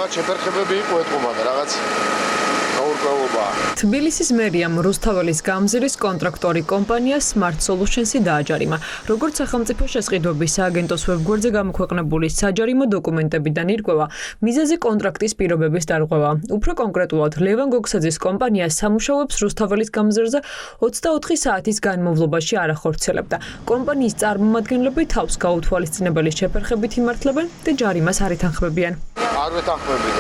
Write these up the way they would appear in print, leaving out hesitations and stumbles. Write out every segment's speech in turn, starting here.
რაღაც შეფერხებები იყო ეთყობა და რაღაც გაურკვევლობაა. თბილისის მერიამ რუსთაველის გამზირის კონტრაქტორი კომპანია Smart Solutions-ი დააჯარიმა. როგორც სახელმწიფო შესყიდვების სააგენტოს ვებგვერდზე გამოქვეყნებული საჯარიმო დოკუმენტებიდან ირკვევა, მიზეზი კონტრაქტის პირობების დარღვევა. უფრო კონკრეტულად, ლევან გოგსაძის კომპანია სამუშაოებს რუსთაველის გამზირზე 24 საათის განმავლობაში არ ახორციელებდა. კომპანიის წარმომადგენლები თავს გაუთვალისწინებელი შეფერხებით იმართლებენ და ჯარიმას არ ეთანხმებიან. არ ვეთანხმებით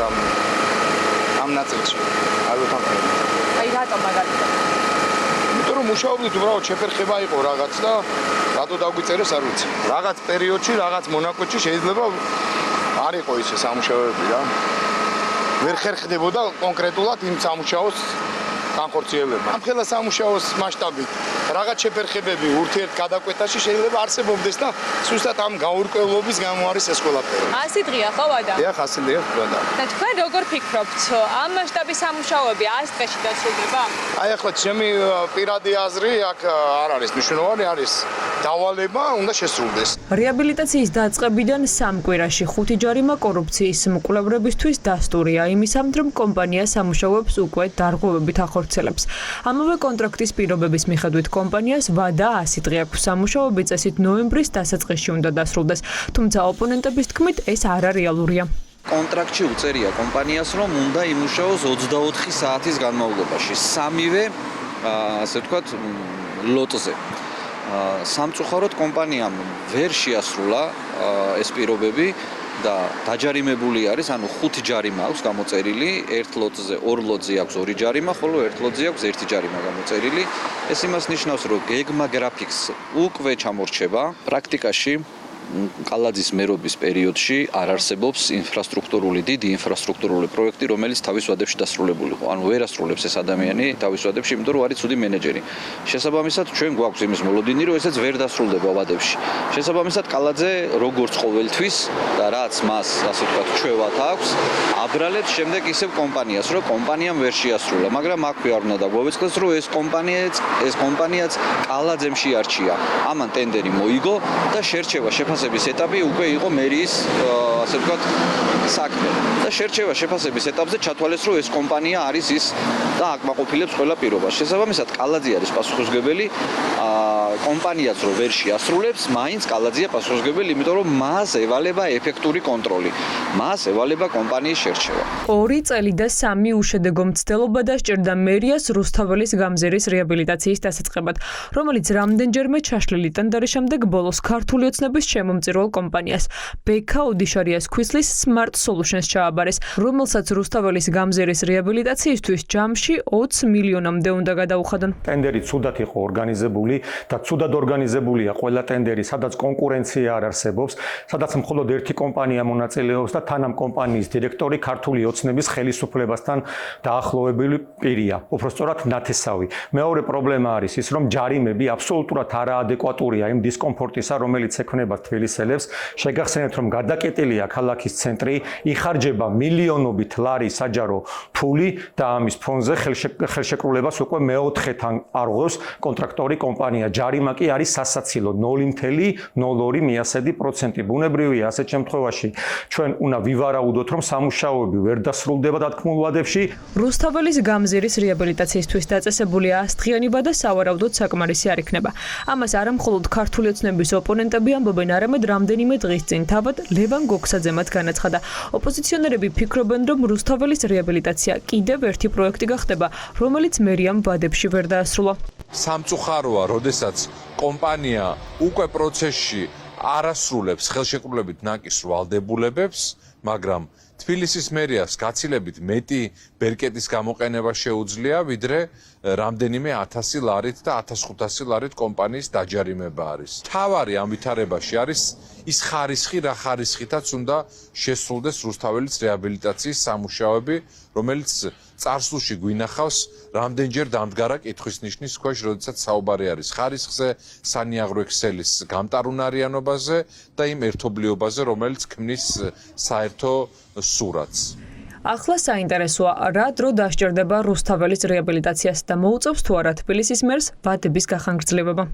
ამ ნაწილში. არ ვეთანხმებით. აი რატომ მაგალითად? იმიტომ რომ მუშაობდით უბრალოდ შეფერხება იყო რაღაც და რატო დაგვიწერეს არ ვიცი. რაღაც პერიოდში, რაღაც მონაკვეთში შეიძლება არ იყო ისე სამუშაოები რა. ვერ ხერხდებოდა კონკრეტულად იმ სამუშაოს განხორციელება. ამ ხელა სამუშაოს მასშტაბით რაღაც შეფერხებები ურთიერთგადაკვეთაში შეიძლება არსებობდეს და ზუსტად ამ გაურკვევლობის გამო არის ეს ყველაფერი. 100 დღეა ხო ვადა? დიახ, 100 დღეა ვადა. და თქვენ როგორ ფიქრობთ, ამ მასშტაბის სამუშაოები 100 დღეში დასრულდება? აი ახლა ჩემი პირადი აზრი აქ არ არის მნიშვნელოვანი, არის დავალება, უნდა შესრულდეს. რეაბილიტაციის დაწყებიდან 3 კვირაში 5 ჯარიმა კორუფციის მკვლევრებისთვის დასტურია იმისამ, რომ კომპანია სამუშაოებს უკვე დარღვევებით ახორციელებს. ამავე კონტრაქტის პირობების მიხედვით კომპანიას ვადა 100 დღე აქვს სამუშაოები წესით ნოემბრის დასაწყისში უნდა დასრულდეს, თუმცა ოპონენტების თქმით ეს არარეალურია. კონტრაქტში უწერია კომპანიას, რომ უნდა იმუშაოს 24 საათის განმავლობაში, სამივე ასე ვთქვათ ლოტზე. სამწუხაროდ კომპანიამ ვერ შეასრულა ეს პირობები და დაჯარიმებული არის, ანუ 5 ჯარიმა აქვს გამოწერილი, ერთ ლოტზე 2 ლოტზე აქვს 2 ჯარიმა, ხოლო ერთ ლოტზე აქვს 1 ჯარიმა გამოწერილი. ეს იმას ნიშნავს, რომ გეგმა გრაფიკს უკვე ჩამორჩება. პრაქტიკაში კალაძის მერობის პერიოდში არ არსებობს დიდი ინფრასტრუქტურული პროექტი, რომელიც თავის ვადებში დასრულებულიყო. ანუ ვერ ასრულებს ეს ადამიანი თავის ვადებში, იმიტომ რომ არის ცუდი მენეჯერი. შესაბამისად, ჩვენ გვაქვს იმის მოლოდინი, რომ ესეც ვერ დასრულდება ვადებში. შესაბამისად, კალაძე როგორც ყოველთვის და რაც მას, ასე ვთქვათ, ჩვევათ აქვს, აბრალებს შემდეგ ისევ კომპანიას, რომ კომპანიამ ვერ შეასრულა, მაგრამ აქვე არ უნდა დაგვავიწყდეს, რომ ეს კომპანიაც კალაძემ შეარჩია. ამან ტენდერი მოიგო და შერჩევა შეფასების ეტაპი უკვე იყო მერიის, ასე ვთქვათ, საქმე. და შერჩევა შეფასების ეტაპზე ჩათვალეს, რომ ეს კომპანია არის ის და აკმაყოფილებს ყველა პირობას. შესაბამისად, კალაძე არის პასუხისმგებელი, კომპანიაც რო ვერ შეასრულებს, მაინც კალაძეა პასუხისმგებელი, იმიტომ რომ მას ევალება ეფექტური კონტროლი. მას ევალება კომპანიის შერჩევა. 2 წელი და 3 უშედეგო მცდელობა დასჭირდა მერიას რუსთაველის გამზირის რეაბილიტაციის დასაწყებად, რომელიც რამდენჯერმე ჩაშლილი ტენდრის შემდეგ ბოლოს ქართული ოცნების შემომწირვალ კომპანიას ბექა ოდიშარიას ქვისლის Smart Solutions ჩააბარეს, რომელსაც რუსთაველის გამზირის რეაბილიტაციისთვის ჯამში 20 მილიონამდე უნდა გადაუხადონ. ტენდერი ცუდად იყო ორგანიზებული და ცუდად ორგანიზებულია ყველა ტენდერი, სადაც კონკურენცია არ არსებობს, სადაც მხოლოდ ერთი კომპანია მონაწილეობს და თან ამ კომპანიის დირექტორი ქართული ოცნების ხელისუფლებასთან დაახლოებული პირია, უпростоრად ნათესავი. მეორე პრობლემა არის ის, რომ ჯარიმები აბსოლუტურად არაადეკვატურია იმ დისკომფორტისა, რომელიც ექნება თბილისელებს. შეგახსენებთ, რომ გადაკეტილია ქალაქის ცენტრი, იხარჯება მილიონობით ლარი საჯარო ფული და ამის ფონზე ხელშეკრულებას უკვე მეოთხეთან არღვევს კონტრაქტორი კომპანია. ჯარიმა კი არის სასაცილო 0.02%. ბუნებრივია ასეთ შემთხვევაში ჩვენ უნდა ვივარაუდოთ, რომ სამუშაოები ვერ დასრულდება დათქმულ ვადებში. რუსთაველის გამზირის რეაბილიტაციისთვის დაწესებული 100 დღიანი ვადა სავარაუდოდ საკმარისი არ იქნება. ამას არა მხოლოდ ქართული ოცნების ოპონენტები ამბობენ, არამედ რამდენიმე დღის წინ თავად ლევან გოგსაძემაც განაცხადა. ოპოზიციონერები ფიქრობენ, რომ რუსთაველის რეაბილიტაცია კიდევ ერთი პროექტი გახდება, რომელიც მერიამ ვადებში ვერ დაასრულა. სამწუხაროა, როდესაც კომპანია უკვე პროცესში არ ასრულებს ხელშეკრულებით ნაკის ვალდებულებებს, მაგრამ თბილისის მერიას გაცილებით მეტი ბერკეტის გამოყენება შეუძლია, ვიდრე რამდენიმე 1000 ლარით და 1500 ლარით კომპანიის დაჯარიმება არის. თავარი ამ ვითარებაში არის ის ხარისხი, რა ხარისხითაც უნდა შესრულდეს რუსთაველის რეაბილიტაციის სამუშაოები, რომელიც წარსულში გვინახავს რამდენჯერ დამდგარა კითხვის ნიშნის ქვეშ, როდესაც საუბარი არის ხარისხზე, სანიაღრო ექსელის გამტარუნარიანობაზე და იმ ერთობლიობაზე, რომელიც ქმნის საერთო სურათს. ახლა საინტერესოა, რა დრო დასჭირდება რუსთაველის რეაბილიტაციას და მოუწევს თუ არა თბილისის მერს ვადების გახანგრძლივება.